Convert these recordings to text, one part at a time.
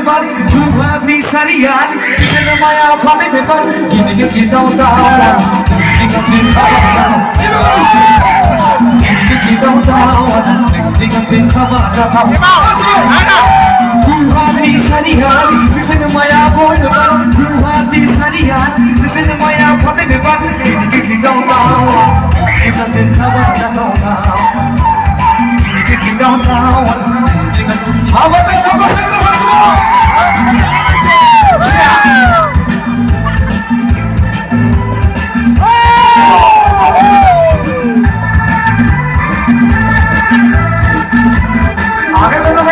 beban dua hati sarian Kisah maya pade beban Gini kita utawa Tinggal kita utawa Tinggal dua hati sarian Kisah maya pade beban dua hati sarian Kisah maya pade beban Gini kita utawa Kita utawa Apa yang kau semua? Hãy subscribe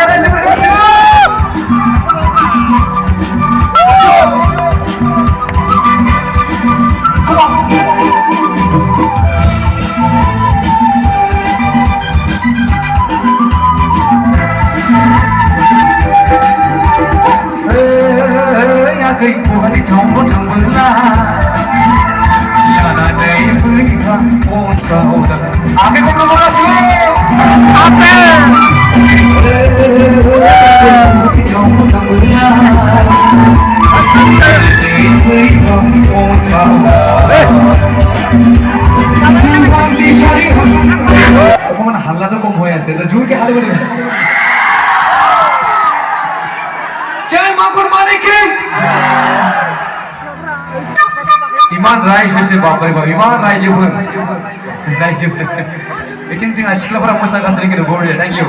cho kênh Ghiền Mì Gõ để không bỏ lỡ những video hấp dẫn Iman Rai sese bapare bap Iman Rai jebur Iting singa sikla para musa ka sering ke bor ya thank you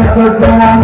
Masih 2 gelang.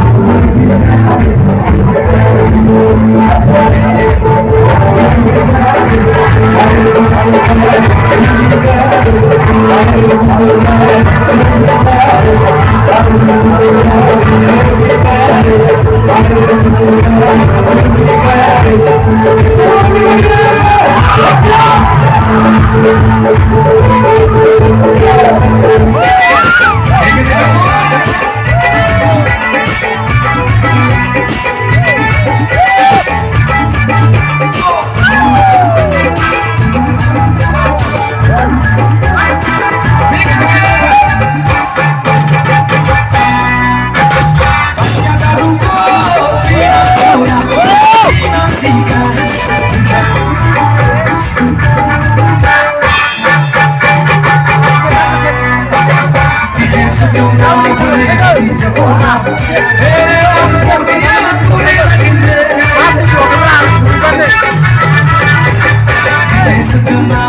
Sajna